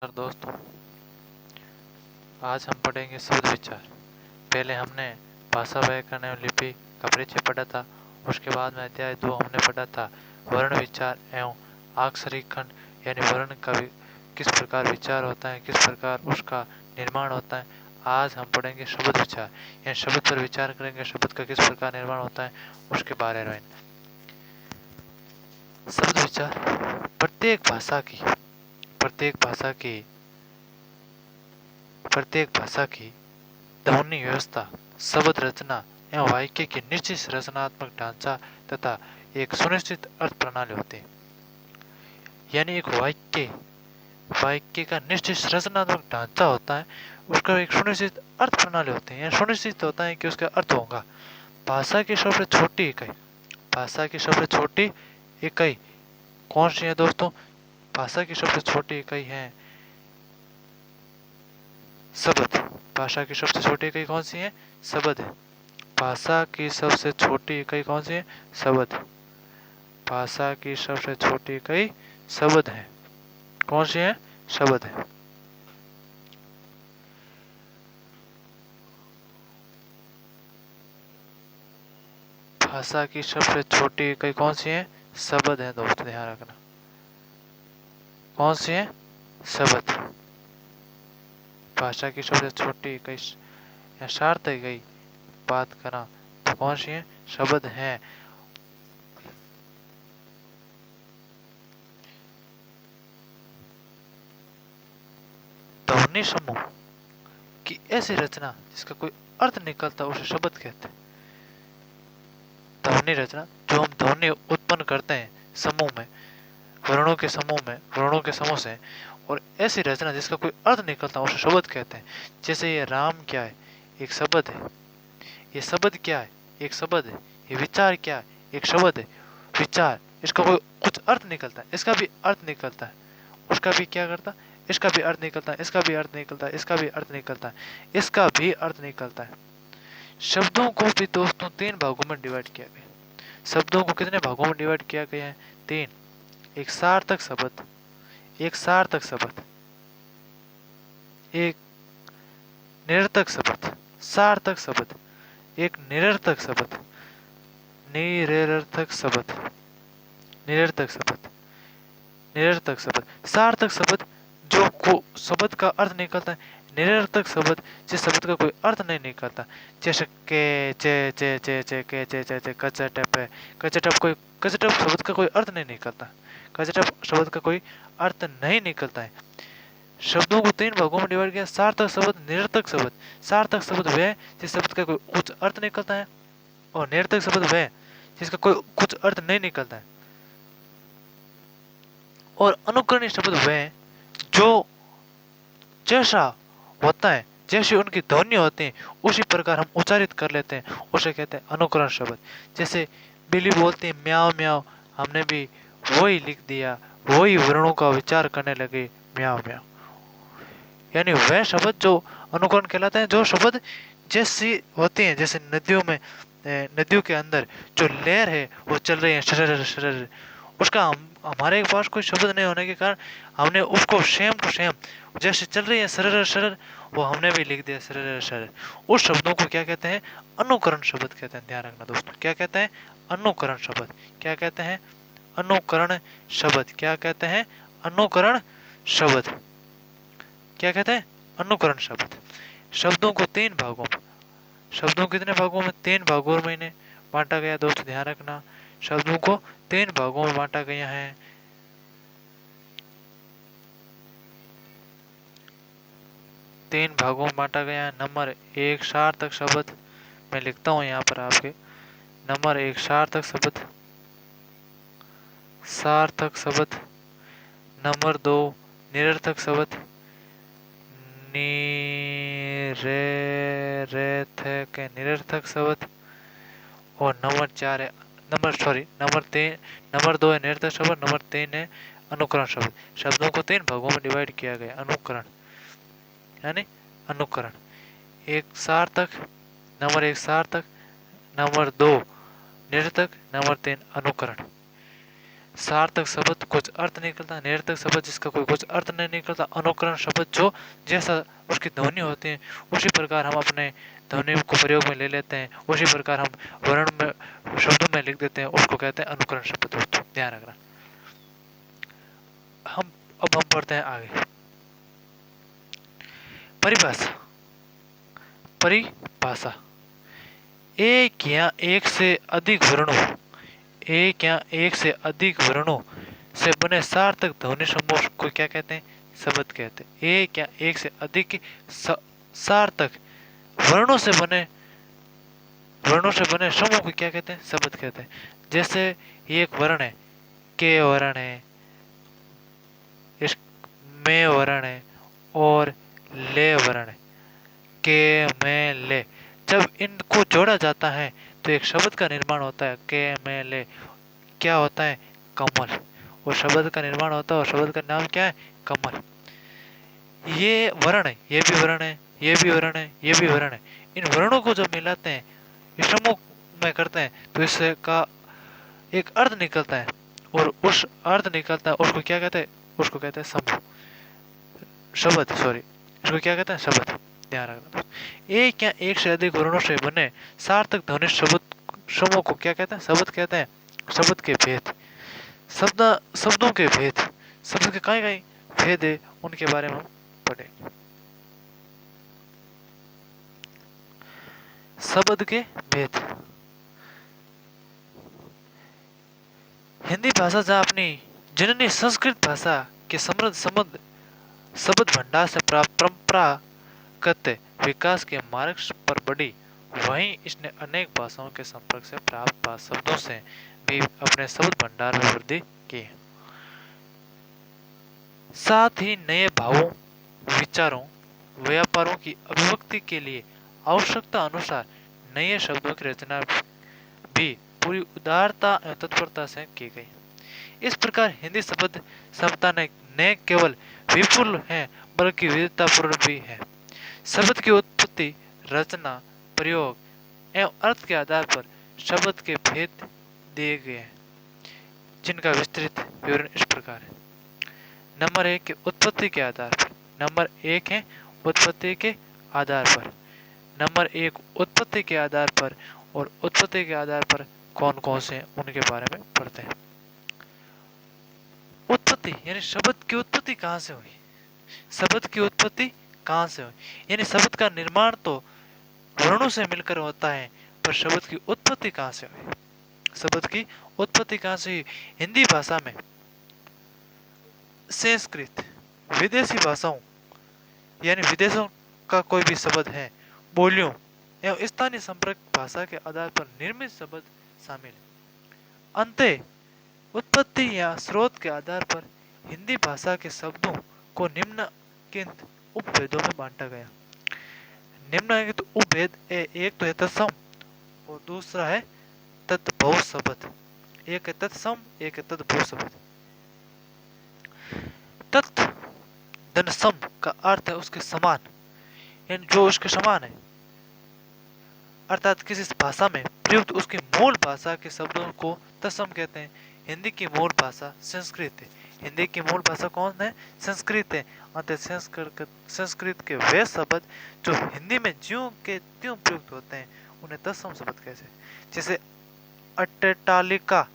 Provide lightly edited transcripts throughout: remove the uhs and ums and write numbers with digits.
नमस्कार दोस्तों, आज हम पढ़ेंगे शब्द विचार। पहले हमने भाषा व्याकरण एवं लिपि का परिचय पढ़ा था। उसके बाद में अध्याय 2 हमने पढ़ा था वर्ण विचार एवं अक्षरिक खंड, यानी वर्ण का किस प्रकार विचार होता है, किस प्रकार उसका निर्माण होता है। आज हम पढ़ेंगे शब्द विचार, यानी शब्द पर विचार करेंगे, शब्द का किस प्रकार निर्माण होता है उसके बारे में। शब्द विचार प्रत्येक भाषा की ध्वनि व्यवस्था, शब्द रचना एवं वाक्य की निश्चित रचनात्मक ढांचा तथा एक सुनिश्चित अर्थ प्रणाली होती है। यानी एक वाक्य का निश्चित रचनात्मक ढांचा होता है, उसका एक सुनिश्चित अर्थ प्रणाली होती है। यह सुनिश्चित होता है कि उसका अर्थ होगा। भाषा की सबसे छोटी इकाई भाषा की सबसे छोटी इकाई कौन सी है दोस्तों? भाषा की सबसे छोटी इकाई है शब्द। भाषा की सबसे छोटी इकाई कौन सी है? शब्द है। भाषा की सबसे छोटी इकाई कौन सी है? शब्द। भाषा की सबसे छोटी इकाई शब्द है। कौन सी है? शब्द है। भाषा की सबसे छोटी इकाई कौन सी है? शब्द है दोस्तों, ध्यान रखना। कौन सी है? शब्द। भाषा की सबसे छोटी इकाई या सार्थक इकाई बात करा तो कौन सी है? शब्द है। ध्वनि समूह की ऐसी रचना जिसका कोई अर्थ निकलता उसे शब्द कहते हैं। ध्वनि रचना, जो हम ध्वनि उत्पन्न करते हैं समूह में, वर्णों के समूह से, और ऐसी रचना जिसका कोई अर्थ निकलता उसे शब्द कहते हैं। जैसे ये राम क्या है? एक शब्द है। ये शब्द क्या है? एक शब्द है। ये विचार क्या है? एक शब्द है। विचार, इसका कोई कुछ अर्थ निकलता है, इसका भी अर्थ निकलता है, उसका भी क्या करता है? इसका भी अर्थ निकलता है, इसका भी अर्थ निकलता है, इसका भी अर्थ निकलता है, इसका भी अर्थ निकलता है। शब्दों को भी दोस्तों 3 भागों में डिवाइड किया गया। शब्दों को कितने भागों में डिवाइड किया गया है? 3। एक सार्थक शब्द, एक सार्थक शब्द, एक निरर्थक शब्द, सार्थक शब्द, एक निरर्थक शब्द, निरर्थक शब्द, निरर्थक शब्द, निरर्थक शब्द। सार्थक शब्द, जो को शब्द का अर्थ निकलता है। निरर्थक शब्द, जिस शब्द का कोई अर्थ नहीं निकलता। जैसे के चे कचटप है। कचटप शब्द का कोई अर्थ नहीं निकलता। कचटप शब्द का कोई अर्थ नहीं निकलता है। शब्दों को 3 भागों में डिवाइड किया। सार्थक शब्द, निरर्थक शब्द। सार्थक शब्द वह जिस शब्द का कोई कुछ अर्थ निकलता है, और निरर्थक शब्द वह जिसका कोई कुछ अर्थ नहीं निकलता है। और अनुकरणीय शब्द वह जो जैसा होता है, जैसी उनकी ध्वनि होती है, उसी प्रकार हम उच्चारित कर लेते हैं, उसे कहते हैं अनुकरण शब्द। जैसे बिल्ली बोलती है म्याओ म्याओ, हमने भी वही लिख दिया, वही वर्णों का विचार करने लगे, म्याओ म्याओ। यानी वह शब्द जो अनुकरण कहलाते हैं, जो शब्द जैसी होती हैं। जैसे नदियों में, नदियों के अंदर जो लहर है वो चल रही है शरर शरर, उसका हमारे पास कोई शब्द नहीं होने के कारण हमने उसको सेम टू सेम जैसे चल रही है शरर शरर, वो हमने भी लिख दिया शरर शरर। उस शब्दों को क्या कहते हैं? अनुकरण शब्द कहते हैं। ध्यान रखना दोस्तों, क्या कहते हैं? अनुकरण शब्द। क्या कहते हैं? अनुकरण शब्द। क्या कहते हैं? अनुकरण शब्द। क्या कहते हैं? अनुकरण शब्द। शब्दों को 3 भागों में, शब्दों को कितने भागों में? 3 भागों में इन्हें बांटा गया दोस्तों, ध्यान रखना। शब्दों को 3 भागों में बांटा गया है। 3 भागों में बांटा गया है। नंबर 1 सार्थक शब्द, मैं लिखता हूं यहाँ पर आपके। नंबर 1 सार्थक शब्द, सार्थक शब्द। नंबर 2 निरर्थक शब्द, निरर्थक शब्द। और नंबर 2 है निरर्थक शब्द, नंबर 3 है अनुकरण शब्द। शब्दों को 3 भागों में डिवाइड किया गया। अनुकरण यानी अनुकरण, एक सार्थक, नंबर 1 सार्थक, नंबर 2 निरर्थक, नंबर 3 अनुकरण। सार्थक शब्द कुछ अर्थ निकलता, निरर्थक शब्द जिसका कोई कुछ अर्थ नहीं निकलता, अनुकरण शब्द जो जैसा उसकी ध्वनि होती है उसी प्रकार हम अपने ध्वनि को प्रयोग में ले लेते हैं, उसी प्रकार हम वर्ण में शब्दों में लिख देते हैं, उसको कहते हैं अनुकरण शब्द। दोस्तों ध्यान रखना। अब हम पढ़ते हैं आगे। परिभाषा। परिभाषा एक या एक से अधिक वर्णों, एक या एक से अधिक वर्णों से बने सार्थक ध्वनि समूह को क्या कहते हैं? शब्द कहते हैं। एक या एक से अधिक सार्थक वर्णों से बने समूह को क्या कहते हैं? शब्द कहते हैं। जैसे ये एक वर्ण है, के वर्ण है, इस में वर्ण है और ले वर्ण है, के में ले। जब इनको जोड़ा जाता है तो एक शब्द का निर्माण होता है। के में ले क्या होता है? कमल। और शब्द का निर्माण होता है और शब्द का नाम क्या है? कमल। ये वर्ण है, ये भी वर्ण है, ये भी वर्ण है, ये भी वर्ण है। इन वर्णों को जब मिलाते हैं, इस समूह में करते हैं, तो इसका एक अर्थ निकलता है और उस अर्थ निकलता है उसको क्या कहते हैं? उसको कहते हैं समूह, शब्द। सॉरी, इसको क्या कहते हैं? शब्द। ध्यान रखना। एक या एक से अधिक वर्णों से बने सार्थक ध्वनि शब्द समूह को क्या कहते हैं? शब्द कहते हैं। शब्द के भेद। शब्दों के भेद, शब्द के कई कई भेद है, उनके बारे में हम पढ़ेंगे। शब्द के भेद। हिंदी भाषा जहाँ अपनी जननी संस्कृत भाषा के समृद्ध शब्द भंडार से प्राप्त परंपरागत विकास के मार्ग पर बढ़ी, वहीं इसने अनेक भाषाओं के संपर्क से प्राप्त शब्दों से भी अपने शब्द भंडार में वृद्धि की। साथ ही नए भावों, विचारों, व्यापारों की अभिव्यक्ति के लिए आवश्यकता अनुसार नए शब्दों की रचना भी पूरी उदारता एवं तत्परता से की गई। इस प्रकार हिंदी शब्द समता न केवल विपुल है बल्कि विविधतापूर्ण भी है। शब्द की उत्पत्ति, रचना, प्रयोग एवं अर्थ के आधार पर शब्द के भेद दिए गए हैं, जिनका विस्तृत विवरण इस प्रकार है। नंबर 1 के उत्पत्ति के आधार पर। नंबर 1 है उत्पत्ति के आधार पर। नंबर 1 उत्पत्ति के आधार पर, और उत्पत्ति के आधार पर कौन कौन से उनके बारे में पढ़ते हैं। उत्पत्ति यानी शब्द की उत्पत्ति कहाँ से हुई? शब्द की उत्पत्ति कहाँ से हुई? यानी शब्द का निर्माण तो वर्णों से मिलकर होता है, पर शब्द की उत्पत्ति कहाँ से हुई? शब्द की उत्पत्ति कहाँ से हुई? हिंदी भाषा में संस्कृत, विदेशी भाषाओं यानी विदेशों का कोई भी शब्द है, बोलियों एवं स्थानीय संपर्क भाषा के आधार पर निर्मित शब्द शामिल है। अंतः उत्पत्ति या स्रोत के आधार पर हिंदी भाषा के शब्दों को निम्नलिखित उपभेदों में बांटा गया। निम्नलिखित उपभेद एक तो है तत्सम और दूसरा है तद्भव शब्द। एक है तत्सम, एक है तद्भव शब्द। तत् धनसम का अर्थ है उसके समान, यानी जो उसके समान है, अर्थात किसी भाषा में प्रयुक्त उसकी मूल भाषा के शब्दों को तत्सम कहते हैं। हिंदी की मूल भाषा संस्कृत है। हिंदी की मूल भाषा कौन है? संस्कृत है। अतः संस्कृत के वे शब्द जो हिंदी में ज्यों के त्यों प्रयुक्त होते हैं उन्हें तत्सम शब्द कहते हैं। जैसे अट्टालिका,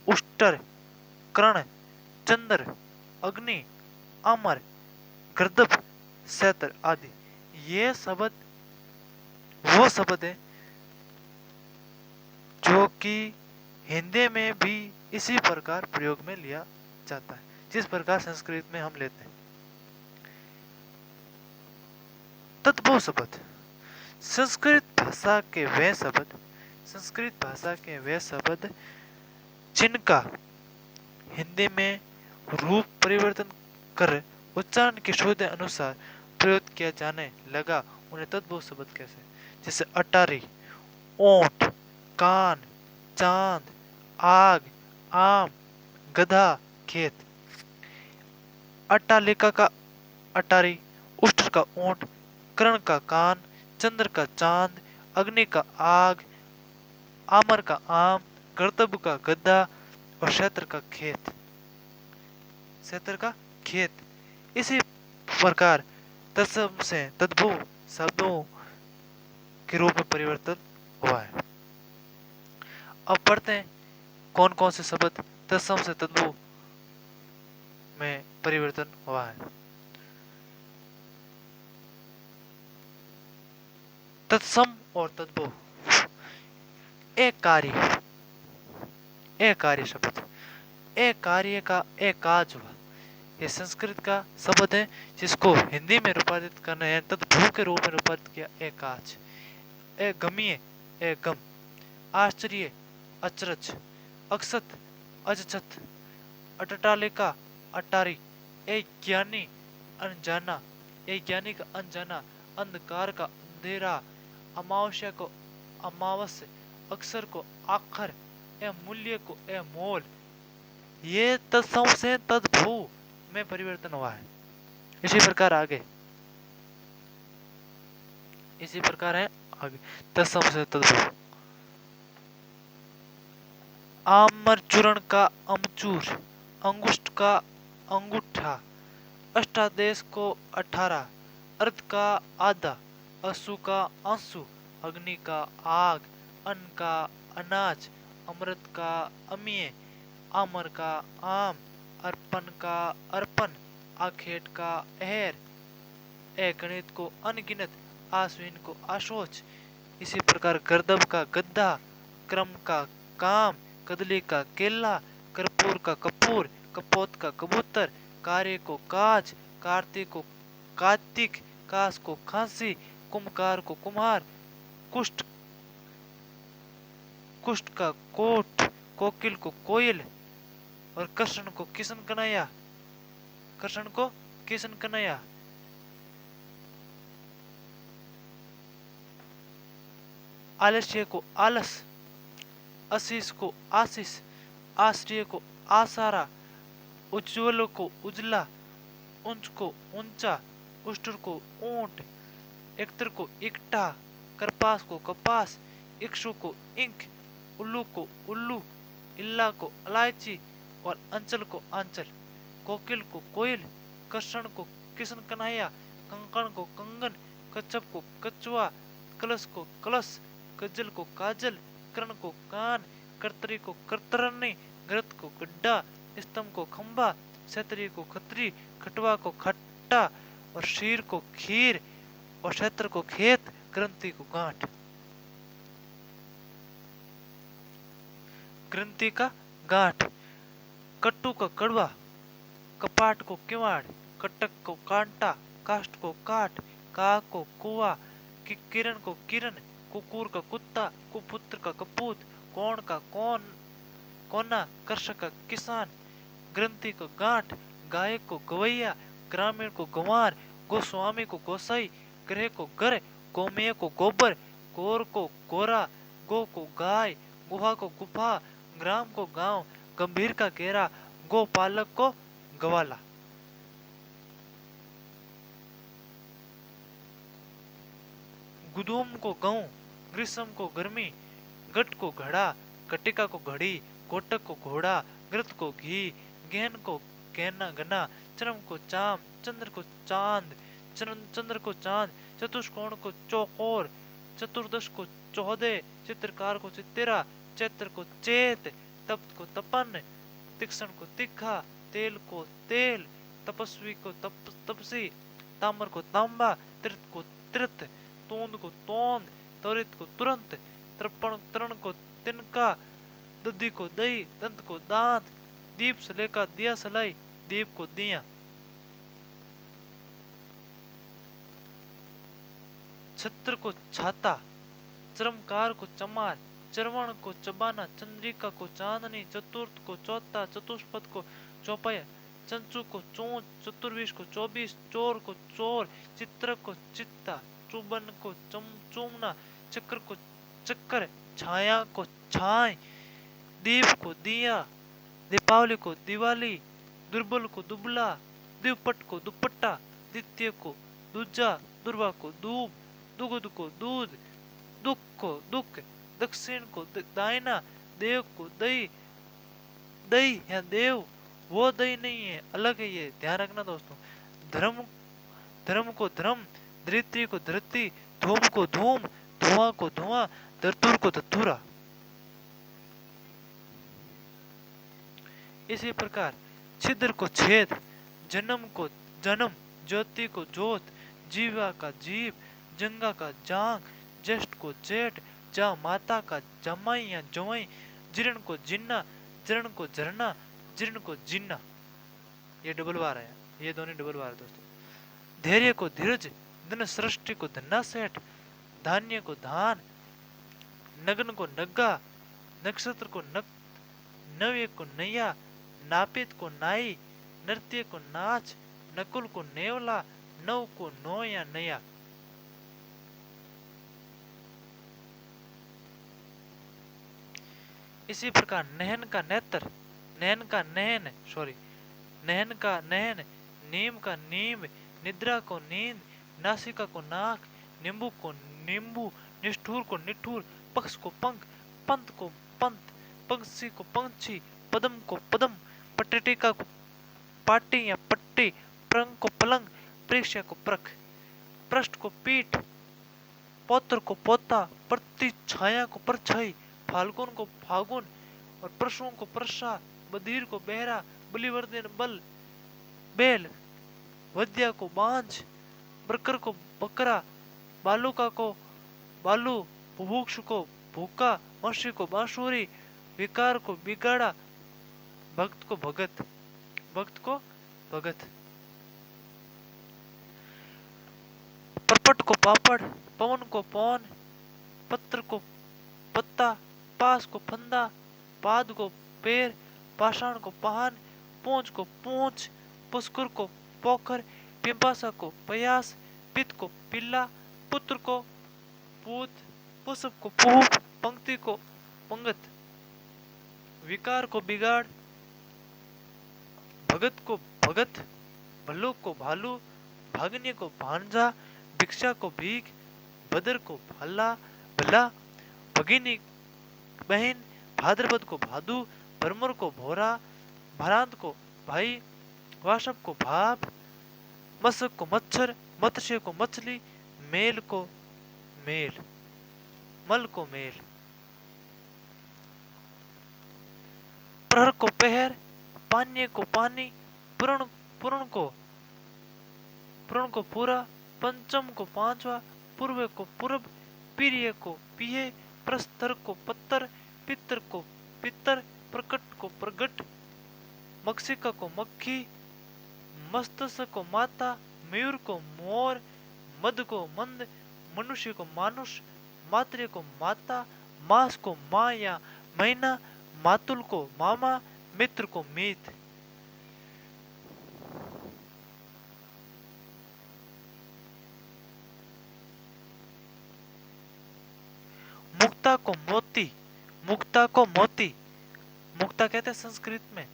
उष्टर, कर्ण, चंद्र, अग्नि, अमर, गर्दभ, सैतर आदि, ये शब्द वो शब्द है जो कि हिंदी में भी इसी प्रकार प्रयोग में लिया जाता है जिस प्रकार संस्कृत में हम लेते हैं। तद्भव शब्द। संस्कृत भाषा के वे शब्द जिनका हिंदी में रूप परिवर्तन कर उच्चारण की शुद्ध अनुसार प्रयोग किया जाने लगा उन्हें तद्भव शब्द कहते हैं। जैसे अटारी, ओंठ, कान, चांद, आग, आम, गधा, खेत। अट्टालिका का अटारी, उष्ट का ऊंट, कर्ण का कान, चंद्र का चांद, अग्नि का आग, आमर का आम, गर्दभ का गधा, और क्षेत्र का खेत, क्षेत्र का खेत। इसी प्रकार तत्सम से तद्भव शब्दों के रूप में परिवर्तन हुआ है। अब पढ़ते हैं कौन कौन से शब्द तत्सम से तद्भव में परिवर्तन हुआ है। तत्सम और तद्भव। एक कार्य, एक कार्य शब्द, एक कार्य का एक काज हुआ। ये संस्कृत का शब्द है जिसको हिंदी में रूपांतरित करना है तद्भव के रूप में रूपांतरित किया। एक काज, एक गमीय, एक गम, आश्चर्य, अचरज, अक्षत, अजचत, अटटालिका, अटारी, एक ज्ञानी, अनजाना, एक ज्ञानी का अनजाना, अंधकार का अंधेरा, अमावस्या को अमावस्या, अक्षर को आखर, ए मूल्य को ए मोल। ये तत्सम से तद्भव में परिवर्तन हुआ है। इसी प्रकार आगे, इसी प्रकार है आगे तत्सम से तद्भव। आमर चूर्ण का अमचूर, अंगुष्ठ का अंगूठा, अष्टादेश को 18, अर्ध का आधा, असु का अंशु, अग्नि का आग, अन्न का अनाज, अमृत का अमीय, आमर का आम, अर्पण का अर्पण, आखेट का अहेर, ए गणित को अनगिनत, आश्विन को आशोच। इसी प्रकार गर्दभ का गद्दा, क्रम का काम, कदली का केला, कर्पूर का कपूर, कपोत का कबूतर, कार्य को काज, कार्तिक को कार्तिक, कास को खांसी, कुम्हार को कुम्हार, कुष्ठ कुष्ठ का कोट, कोकिल को कोयल, और कृष्ण को किशन कन्हैया, कृष्ण को किशन कन्हैया। आलस्य को आलस, आशीष को आशीष, आश्रय को आसारा, उज्ज्वल को उजला, ऊंच को ऊंचा, उष्टर को ऊंट, एकतर को इकट्ठा, करपास को कपास, इक्षु को इंक, उल्लू को उल्लू, इल्ला को इलायची, और अंचल को आंचल, कोकिल को कोयल, कृष्ण को किशन कन्हैया, कंकण को कंगन, कच्छप को कछुआ, कलश को कलश, कज्जल को काजल, कर्ण को कान, कर्तरी को कर्तरनी, ग्रत को गड्ढा, स्तंभ को खंबा, क्षत्रिय को खत्री, खटवा को खट्टा, और शीर को खीर, और क्षेत्र को खेत, ग्रंथि को गांठ। ग्रंथि का गांठ, कट्टू का कड़वा, कपाट को किवाड़, कटक को कांटा, काष्ठ को काट, का को कुआ, किरण को किरण, कुकुर का कुत्ता, कुपुत्र का कपूत, कौन का कौन कोना, कृषक का किसान, ग्रंथि को गांठ, गायक को गवैया, ग्रामीण को गंवार, गोस्वामी को गोसाई, ग्रह को घर, गोमेय को गोबर, गोर को गोरा, गो को गाय, गुहा को गुफा, ग्राम को गांव, गंभीर का घेरा, गोपालक को गवाला। गुदुम को गऊ, ग्रीष्म को गर्मी, गट को घड़ा, कटिका को घड़ी, कोटक को घोड़ा, घृत को घी, गहन को गहना गना, चरम को चाम, चंद्र को चांद, चंद्र को चांद, चतुष्कोण को चौकोर, चतुर्दश को चौदह, चित्रकार को चित्तेरा, चैत्र को चेत, तप्त को तपन, तीक्ष्ण को तीखा, तेल को तेल, तपस्वी को तपसी, ताम्र को तांबा, तीर्थ को तीर्थ, तोंद को तोंद, त्वरित को तुरंत, तर्पण तरण को तिनका, दधी को दही, दंत को दांत, दीप सले का दिया सलाई, दीप को दिया। छत्र को छाता, चरमकार को चमार, चरवण को चबाना, चंद्रिका को चांदनी, चतुर्थ को चौथा, चतुष्पद को चौपाया, चंचु को चोंच, चतुर्विश को 24, चोर को चोर, चित्रक को चित्ता, चुबन को चूमना, चक्र को चक्कर, छाया को छाय, दीप को दिया, दीपावली को दिवाली, दुर्बल को दुबला, द्विपट को दुपट्टा, द्वितीय को दूजा, दुर्वा को दूब, दुगुद को दूध, दुख को दुख, दक्षिण को दायना, देव को दही, दई या देव वो दई नहीं है, अलग है, ये ध्यान रखना दोस्तों। धर्म धर्म को धर्म, धृति को धृति, धूम को धूम, धुआं को धुआं, धतूर को धतूरा। इसी प्रकार छिद्र को छेद, जन्म को जन्म, ज्योति को ज्योत, जीवा का जीव, जंगा का जांग, ज्येष्ठ को जेठ, जा माता का जमाई या जवाई, जीर्ण को जिन्ना, जरण को झरना, जीर्ण को जिन्ना। ये डबल बार है, ये दोनों डबल बार है दोस्तों। धैर्य को धीरज, धन सृष्टि को धन्ना सेठ, धान्य को धान, नग्न को नग्गा, नक्षत्र को नक, नव्य को नैया, नापित को नाई, नृत्य को नाच, नकुल को नेवला, नव को नो या नया। इसी प्रकार नहन का नेत्र, नहन का नहन, सॉरी, नहन का नहन, नीम का नीम, निद्रा को नींद, नासिका को नाक, नींबू को नींबू, निष्ठुर को निठुर, पक्ष को पंख, पंत को पंत, पंक्षी को पंछी, पदम को पदम, पट्टिका को पाटी या पट्टी, प्रंग को पलंग, प्रेक्ष्या को प्रख, पृष्ठ को पीठ, पौत्र को पोता, प्रति छाया को परछाई, फाल्गुन को फागुन और परसों को परसा, बधीर को बहरा, बलिवर्धन बल बेल, वद्या को बांझ, बरकर को बकरा, बालुका को बालू, बुभुक्ष को भूखा, वंशी को बांसुरी, विकार को बिगाड़ा, भक्त को भगत, भक्त को भगत, परपट को पापड़, पवन को पवन, पत्र को पत्ता, पास को फंदा, पाद को पैर, पाषाण को पहान, पूंछ को पूंछ, पुष्कर को पोखर, पिपासा को प्रयास, पित्त को पिल्ला, पुत्र को पूत, पुष्प को पूप, पंक्ति को पंगत, विकार को बिगाड़, भगत को भगत, भल्लुक को भालू, भागने को भांजा, भिक्षा को भीख, भद्र को भल्ला भला, भगिनी बहन, भाद्रपद को भादू, भरमर को भोरा, भरांत को भाई, वाशप को भाप, मसक को मच्छर, मत्स्य को मछली, मेल को मेल, मल को मेल, प्रहर को पहर, पान्य को पानी, पूर्ण को पूरा, पंचम को पांचवा, पूर्व को पूर्व, पीरिय को पिये, प्रस्तर को पत्तर, पितर को पितर, प्रकट को प्रगट, मक्षिका को मक्खी, मस्तक को माता, मयूर को मोर, मद को मंद, मनुष्य को मानुष, मातृ को माता, मास को माँ या महीना, मातुल को मामा, मित्र को मीत। मुक्ता को मोती, मुक्ता को मोती, मुक्ता कहते हैं संस्कृत में।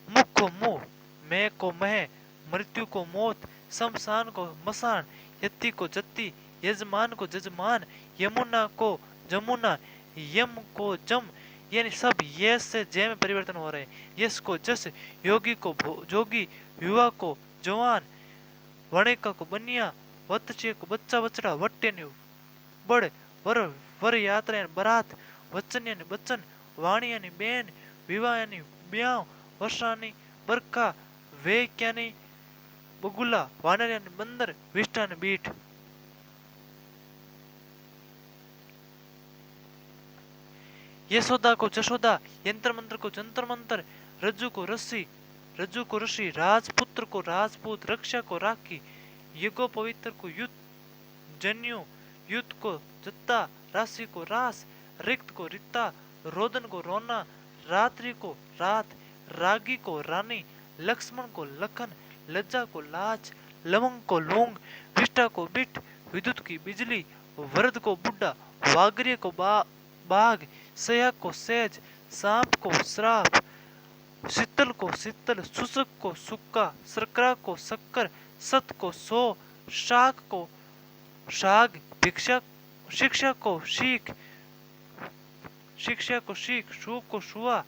मुख को मुंह, मैं को मह, मृत्यु को मौत, शमशान को मसान, यति को जति, यजमान को जजमान, यमुना को जमुना, यम को जम, यानी सब यस से जय में परिवर्तन हो रहे हैं। यस को जस, योगी को जोगी, युवा को जवान, वणिका को बनिया, वत्स्य को बच्चा बचड़ा, वट्य बड़, वर वर यात्रा यानी बरात, वचन यानी बच्चन, वाणी यानी बेन, विवाह यानी ब्याह, वर्षा यानी बरखा, वेक यानी बगुला, वानर यानी बंदर, विष्टा यानी बीठ। यशोदा को जशोदा, यंत्र मंत्र को जंतर मंत्र, रज्जु को रस्सी, रज्जु को ऋषि, राजपुत्र को राजपूत, रक्षा को राखी, युगो पवित्र को युद्ध, जन्यु, युद्ध को जत्ता, राशि को रास, रिक्त को रित्ता, रोदन को रोना, रात्रि को रात, रागी को रानी, लक्ष्मण को लखन, लज्जा को लाज, लवंग को लौंग, विष्टा को बिट, विद्युत की बिजली, वरद को बुड्ढा, वाग्र्य को बाघ, सया को सेज, सांप को श्राप, शीतल को शीतल, सुसक को सुक्का, सरकरा को शक्कर, सत को सो, शाक को शाग, भिक्षा, शिक्षा को शीख, शिक्षा को शीख, शू को शुआ,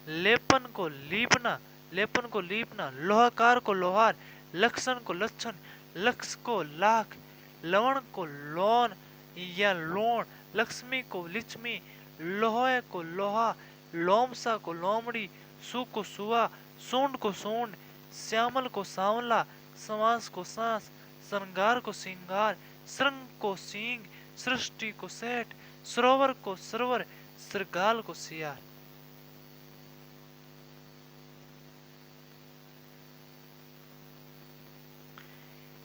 लेपन को लीपना, लेपन को लीपना, लोहाकार को लोहार, लक्षण को लक्षण, लक्ष को लाख, लवण को लोन या लोण, लक्ष्मी को लिच्छमी, लोहे को लोहा, लोमसा को लोमड़ी, सु को सुआ, सूंड को सूंड, श्यामल को सांवला, समास को सांस, श्रृंगार को श्रृंगार, श्रृंग को सींग, सृष्टि को सेठ, सरोवर को सरोवर, श्रृगाल को सियार।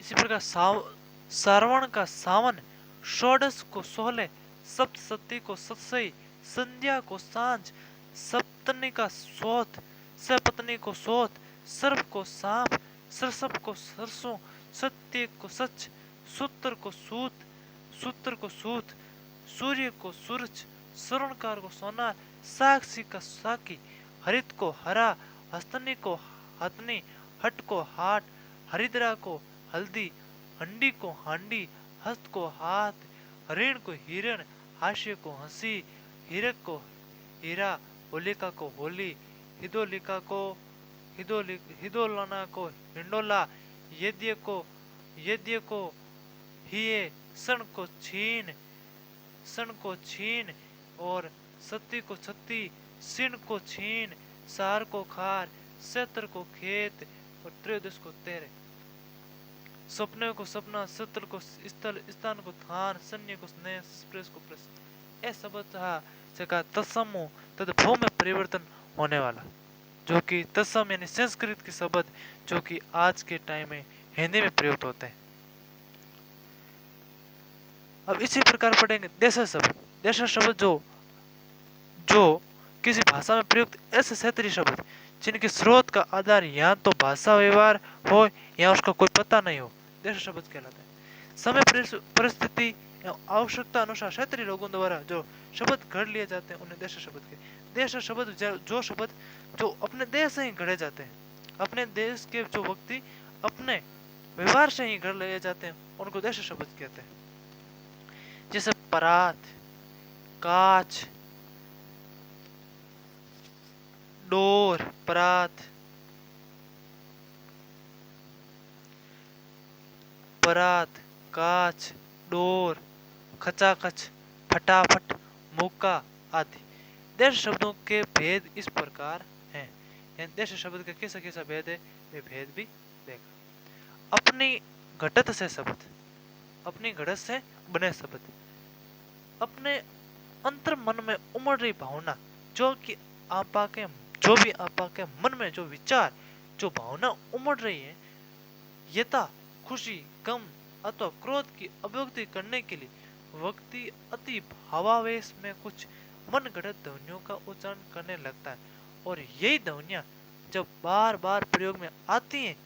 इसी प्रकार सारवण का सावन, षोडश को सोहले, सप्तशती को सतसई, संध्या को सांझ, सप्तनी का सोत, सपत्नी को सोत, सर्प को सांप, सरसप को सरसों, सत्य को सच, सूत्र को सूत, सूत्र को सूत, सूर्य को सूरज, स्वर्णकार को सोनार, साक्षी का साकी, हरित को हरा, हस्तनी को हथनी, हट को हाट, हरिद्रा को हल्दी, हंडी को हांडी, हस्त को हाथ, हरिण को हिरण, हास्य को हंसी, हीरक को हीरा, होलिका को होली, हिदोलिका को हिदोलना को हिंडोला, यज्ञ को हिये, सन को छीन और सती को छत्ती, सिन को छीन, सार को खार, सत्र को खेत और त्रयोदश को तेरे। सपने को सपना, सत्र को स्थल, स्थान को थान, सन्य को स्नेह, प्रेस को प्रेस। ए शब्द जगह तत्समो तद्भव में परिवर्तन होने वाला, जो कि तत्सम यानी संस्कृत के शब्द जो कि आज के टाइम में हिंदी में प्रयुक्त होते हैं। अब इसी प्रकार पढ़ेंगे देशज शब्द। देशज शब्द जो किसी भाषा में प्रयुक्त ऐसे क्षेत्रीय शब्द जिनके स्रोत का आधार या तो भाषा व्यवहार हो या उसका कोई पता नहीं हो, देशज शब्द कहलाते हैं। समय परिस्थिति एवं आवश्यकता अनुसार क्षेत्रीय लोगों द्वारा जो शब्द गढ़ लिए जाते हैं उन्हें देशज शब्द कहते हैं। देशज शब्द जो शब्द जो अपने देश से ही गढ़े जाते हैं, अपने देश के जो व्यक्ति अपने व्यवहार से ही गढ़ लिए जाते हैं उनको देशज शब्द कहते हैं। जैसे परात, काच, डोर, परात, काच, डोर, खचाखच, फटाफट, मौका आदि। देश शब्दों के भेद इस प्रकार हैं। देश शब्द का कैसा कैसा भेद है वे भेद भी देखा। अपनी घटत से शब्द, अपनी घटत से बने शब्द, अपने अंतर मन में उमड़ रही भावना, जो भी आपा के मन में जो विचार, जो भावना उमड़ रही है, यथा खुशी, गम अथवा क्रोध की अभिव्यक्ति करने के लिए व्यक्ति अति भावावेश में कुछ मन गढ़ंत ध्वनियों का उच्चारण करने लगता है, और यही ध्वनियां जब बार बार प्रयोग में आती हैं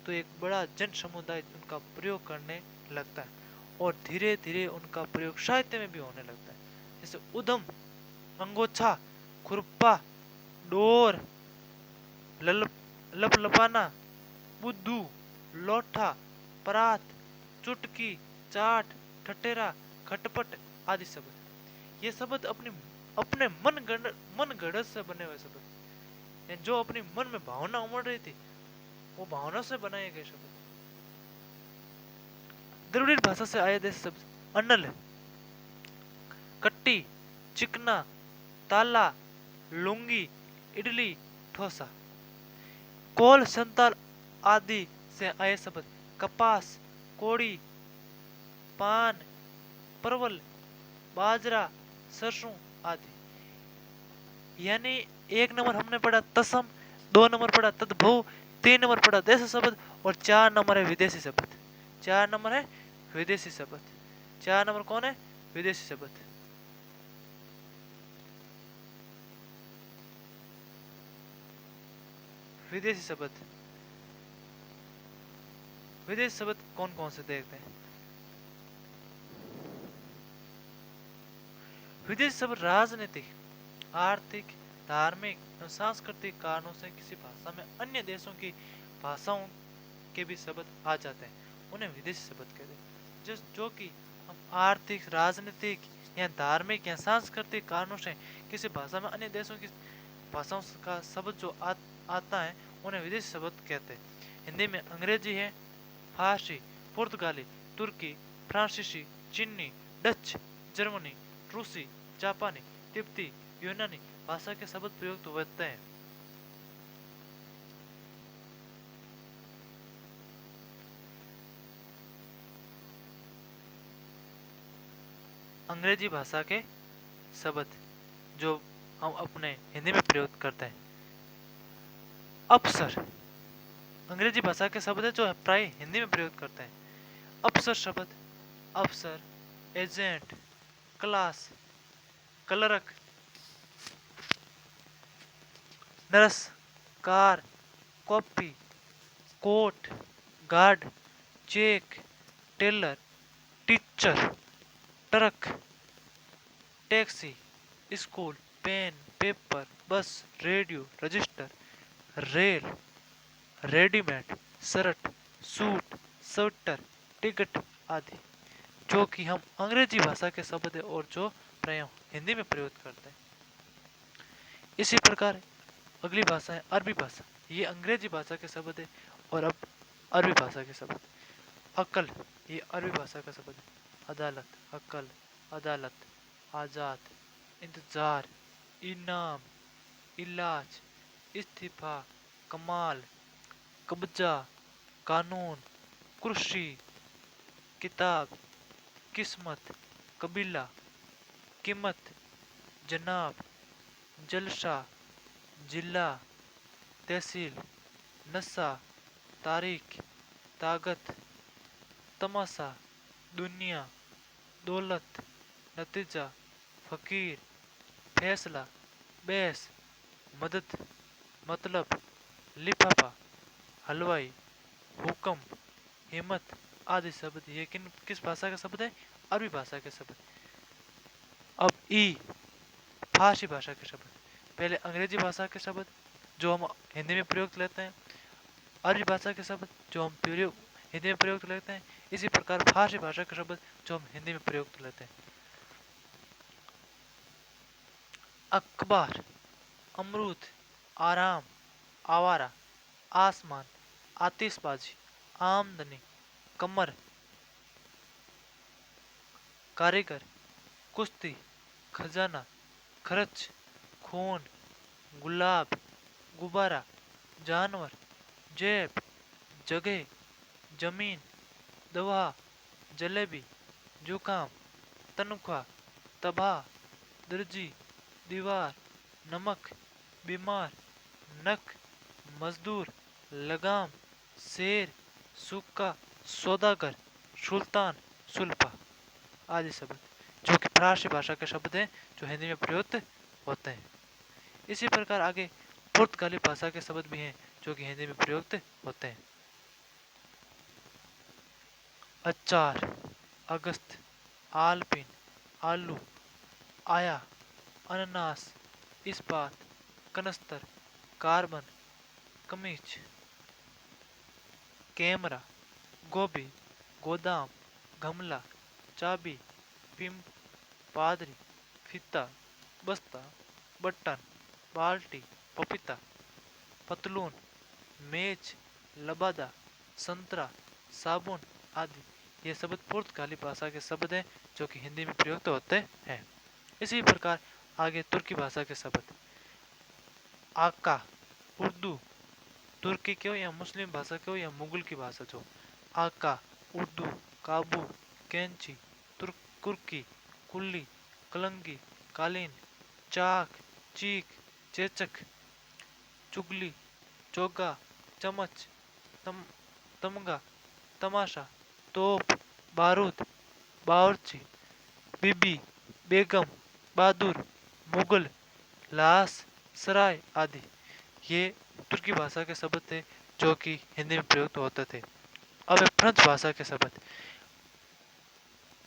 तो एक बड़ा जन समुदाय उनका प्रयोग करने लगता है और धीरे धीरे उनका प्रयोग साहित्य में भी होने लगता है। जैसे उधम, अंगोछा, खुरपा, डोर, लपलपाना, बुद्धू, लोठा, परात, चुटकी, चाट, ठटेरा, खटपट आदि शब्द। ये शब्द अपने मन गढ़त से बने हुए शब्द, जो अपनी मन में भावना उमड़ रही थी वो भावना से बनाए गए शब्द। द्रविड़ भाषा से आए देश शब्द अनल, कट्टी, चिकना, ताला, लुंगी, इडली, ठोसा। कोल, संताल आदि से आए शब्द कपास, कोड़ी, पान, परवल, बाजरा, सरसों आदि। यानी 1 नंबर हमने पढ़ा तत्सम, 2 नंबर पढ़ा तद्भव, 3 नंबर पढ़ा देश शब्द और 4 नंबर है विदेशी शब्द। 4 नंबर है विदेशी शब्द। 4 नंबर कौन है? विदेशी शब्द। विदेशी शब्द, विदेशी शब्द कौन कौन से देखते हैं। विदेशी शब्द राजनीतिक, आर्थिक, धार्मिक और सांस्कृतिक कारणों से किसी भाषा में अन्य देशों की भाषाओं के भी शब्द आ जाते हैं, उन्हें विदेशी शब्द कहते हैं। जो कि हम आर्थिक, राजनीतिक या धार्मिक या सांस्कृतिक कारणों से किसी भाषा में अन्य देशों की भाषाओं का शब्द जो आता है उन्हें विदेशी शब्द कहते हैं। हिंदी में अंग्रेजी है, फारसी, पुर्तगाली, तुर्की, फ्रांसीसी, चीनी, डच, जर्मनी, रूसी, जापानी, तिब्बती, यूनानी भाषा के शब्द प्रयुक्त होते हैं। अंग्रेजी भाषा के शब्द जो हम अपने हिंदी में प्रयोग करते हैं। अफसर अंग्रेजी भाषा के शब्द है जो प्राय हिंदी में प्रयोग करते हैं। अफसर शब्द अफसर, agent, class, clerk, nurse, car, copy, coat, guard, cheque, tailor, teacher, truck, taxi, school, pen, paper, bus, radio, register, rail, readymade, shirt, suit, sweater, ticket आदि जो कि हम अंग्रेजी भाषा के शब्द है और जो प्राय हिंदी में प्रयोग करते हैं। इसी प्रकार अगली भाषा है अरबी भाषा। ये अंग्रेजी भाषा के शब्द है और अब अरबी भाषा के शब्द। अकल ये अरबी भाषा का शब्द है। अदालत, अकल, अदालत, आजाद, इंतजार, इनाम, इलाज, इस्तीफा, कमाल, कब्जा, कानून, कुर्सी, किताब, किस्मत, कबीला, कीमत, जनाब, जलसा, जिला, तहसील, नशा, तारीख, ताकत, तमाशा, दुनिया, दौलत, नतीजा, फकीर, फैसला, बहस, मदद, मतलब, लिफाफा, हलवाई, हुक्म, हिम्मत आदि शब्द ये किस भाषा का शब्द है? अरबी भाषा के शब्द। अब ई फारसी भाषा के शब्द। पहले अंग्रेजी भाषा के शब्द जो हम हिंदी में प्रयोग लेते हैं, अरबी भाषा के शब्द जो हम हिंदी में प्रयोग लेते हैं, इसी प्रकार फारसी भाषा के शब्द जो हम हिंदी में प्रयोग लेते हैं। अखबार, अमरूद, आराम, आवारा, आसमान, आतिशबाजी, आमदनी, कमर, कारीगर, कुश्ती, खजाना, खर्च, खून, गुलाब, गुब्बारा, जानवर, जेब, जगह, जमीन, दवा, जलेबी, जुकाम, तनख्वाह, तबाह, दर्जी, दीवार, नमक, बीमार, नक, मजदूर, लगाम, शेर, सूखा, सौदागर, सुल्तान, सुल्फा आदि शब्द जो कि फारसी भाषा के शब्द हैं जो हिंदी में प्रयुक्त होते हैं। इसी प्रकार आगे पुर्तगाली भाषा के शब्द भी हैं जो कि हिंदी में प्रयुक्त होते हैं। अचार, अगस्त, आलपिन, आलू, आया, अनानास, इस्पात, कनस्तर, कार्बन, कमीज, कैमरा, गोभी, गोदाम, गमला, चाबी, पिम, पादरी, फीता, बस्ता, बटन, बाल्टी, पपीता, पतलून, मेज, लबादा, संतरा, साबुन आदि ये शब्द पुर्तगाली भाषा के शब्द हैं जो कि हिंदी में प्रयुक्त होते हैं। इसी प्रकार आगे तुर्की भाषा के शब्द। आका, उर्दू, तुर्की के हो या मुस्लिम भाषा के हो या मुगल की भाषा जो। आका, उर्दू, काबू, कैंची, कुर्की, कुल्ली, कलंगी, कालीन, चाक, चीक, चेचक, चुगली, चोगा, चमच, तमगा, तमाशा, तोप, बारूद, बावर्ची, बीबी, बेगम, बहादुर, मुगल, लाश, सराय आदि ये तुर्की भाषा के शब्द थे जो कि हिंदी में प्रयुक्त होते थे। अब फ्रेंच भाषा के शब्द।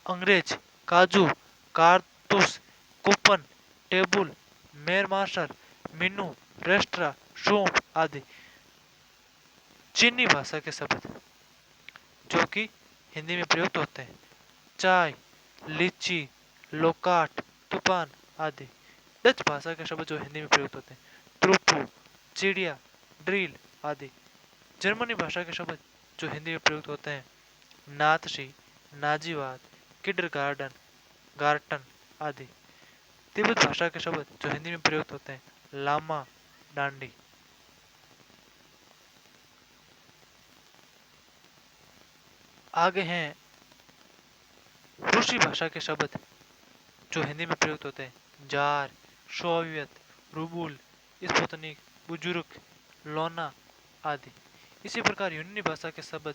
अंग्रेज, काजू, कारतूस, coupon, table, mayor marshal, menu, restaurant, soup आदि चीनी भाषा के शब्द जो कि हिंदी में प्रयुक्त होते हैं। चाय, लीची, लोकाट, तूफान आदि। डच भाषा के शब्द जो हिंदी में प्रयुक्त होते हैं, ट्रुपू, चिड़िया, ड्रिल आदि। जर्मनी भाषा के शब्द जो हिंदी में प्रयुक्त होते हैं, नाथशी, नाजीवाद, किडरगार्डन, गार्टन आदि। तिब्बत भाषा के शब्द जो हिंदी में प्रयुक्त होते हैं, लामा, डांडी। आगे हैं रूसी भाषा के शब्द जो हिंदी में प्रयुक्त होते हैं, जार, सोवियत, रूबुल, स्पुतनिक, बुजुर्ग, लोना आदि। इसी प्रकार यूनानी भाषा के शब्द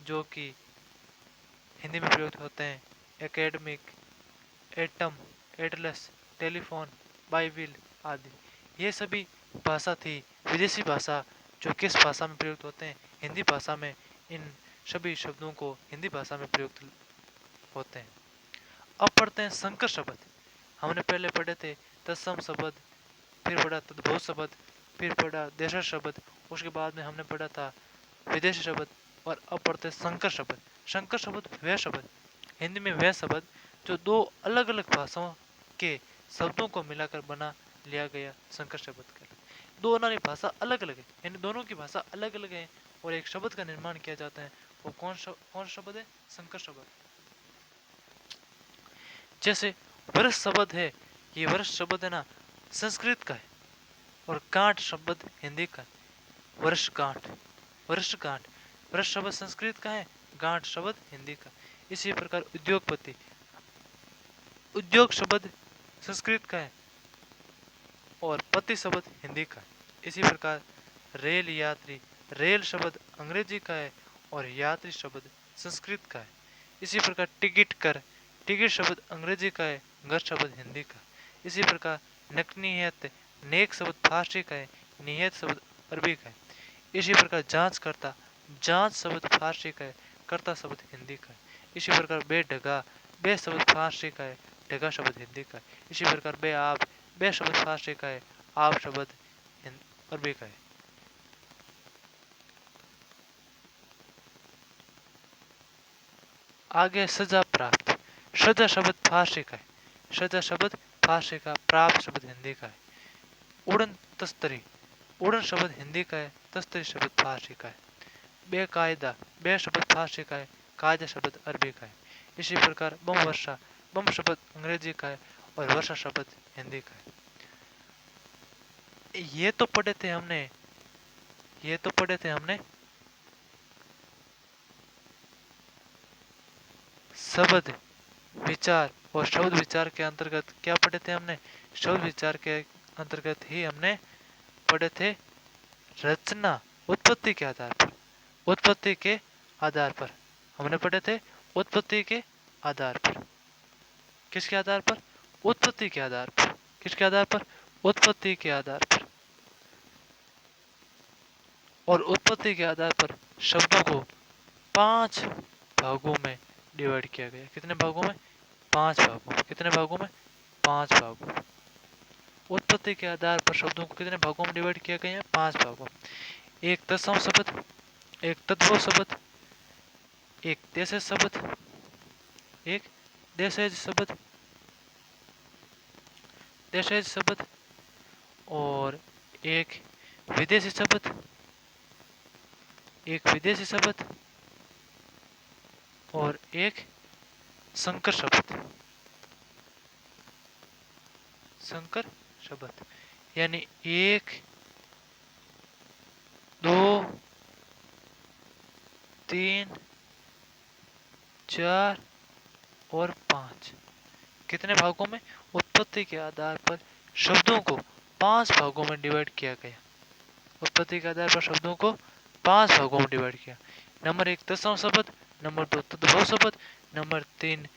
जो कि हिंदी में प्रयुक्त होते हैं, academic, atom, Atlas, telephone, Bible आदि। ये सभी भाषा थी विदेशी भाषा जो किस भाषा में प्रयुक्त होते हैं, हिंदी भाषा में। इन सभी शब्दों को हिंदी भाषा में प्रयुक्त होते हैं। अब पढ़ते हैं संकर शब्द। हमने पहले पढ़े थे तत्सम शब्द, फिर पढ़ा तद्भव शब्द, फिर पढ़ा देशज शब्द, उसके बाद में हमने पढ़ा था विदेशी शब्द, और अब पढ़ते हैं संकर शब्द। संकर शब्द वह शब्द, हिंदी में वह शब्द जो दो अलग अलग भाषाओं के शब्दों को मिलाकर बना लिया गया संकर शब्द कहलाता है। दोनों की भाषा अलग अलग है, यानी दोनों की भाषा अलग अलग है और एक शब्द का निर्माण किया जाता है। वो कौन शब्द है? संकर शब्द। जैसे वर्ष शब्द है, ये वर्ष शब्द है ना, संस्कृत का है, और गांठ शब्द हिंदी का है, वर्षगांठ, वर्षगांठ। वर्ष शब्द संस्कृत का है, गांठ शब्द हिंदी का। इसी प्रकार उद्योगपति, उद्योग शब्द संस्कृत का है और पति शब्द हिंदी का है। इसी प्रकार रेल यात्री, रेल शब्द अंग्रेजी का है और यात्री शब्द संस्कृत का है। इसी प्रकार टिकट कर, टिकट शब्द अंग्रेजी का है, घर शब्द हिंदी का। इसी प्रकार नकनियत, नेक शब्द फारसी का है, नियत शब्द अरबी का है। इसी प्रकार जांच करता, जांच शब्द फारसी का है, करता शब्द हिंदी का है। इसी प्रकार बेढगा, बे शब्द फारसी का है, ढगा शब्द हिंदी का है। इसी प्रकार बे आप, बे शब्द फारसी का है, आप शब्द अरबी का है। आगे सजा प्राप्त, सजा शब्द फारसी का है, सजा शब्द फारसी का, प्राप्त शब्द हिंदी का है। उड़न तस्तरी, उड़न शब्द हिंदी का है, तस्तरी शब्द फारसी का है। बेकायदा, बे शब्द फारसी का है, कायदा शब्द अरबी का है। इसी प्रकार बम वर्षा, बम शब्द अंग्रेजी का है और वर्षा शब्द हिंदी का है। ये तो पढ़े थे हमने, ये तो पढ़े थे हमने शब्द विचार, और शब्द विचार के अंतर्गत क्या पढ़े थे हमने? शब्द विचार के अंतर्गत ही हमने पढ़े थे रचना, उत्पत्ति के आधार पर, उत्पत्ति के आधार पर हमने पढ़े थे, उत्पत्ति के आधार पर। किसके आधार पर? उत्पत्ति के आधार पर। किसके आधार पर? उत्पत्ति के आधार पर। और उत्पत्ति के आधार पर शब्दों को 5 भागों में डिवाइड किया गया। कितने भागों में? 5 भागों में। कितने भागों में? 5 भागों में। उत्पत्ति के आधार पर शब्दों को कितने भागों में डिवाइड किया गया है? 5 भागों में। एक तत्सम शब्द, एक तद्भव शब्द, एक देशज शब्द, एक देशज शब्द, देशज शब्द, और एक विदेशी शब्द, एक विदेशी शब्द, और एक संकर शब्द। संकर शब्द यानी 1, 2, 3, 4 और 5। कितने भागों में? उत्पत्ति के आधार पर शब्दों को 5 भागों में डिवाइड किया गया। उत्पत्ति के आधार पर शब्दों को 5 भागों में डिवाइड किया। नंबर 1 तत्सम शब्द, नंबर 2 तद्भव शब्द, नंबर 3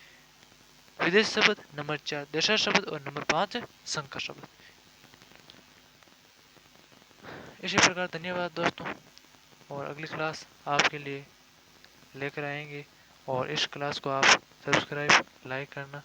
विदेश शब्द, नंबर 4 देशज शब्द और नंबर 5 संकर शब्द। इसी प्रकार धन्यवाद दोस्तों, और अगली क्लास आपके लिए लेकर आएंगे, और इस क्लास को आप सब्सक्राइब, लाइक करना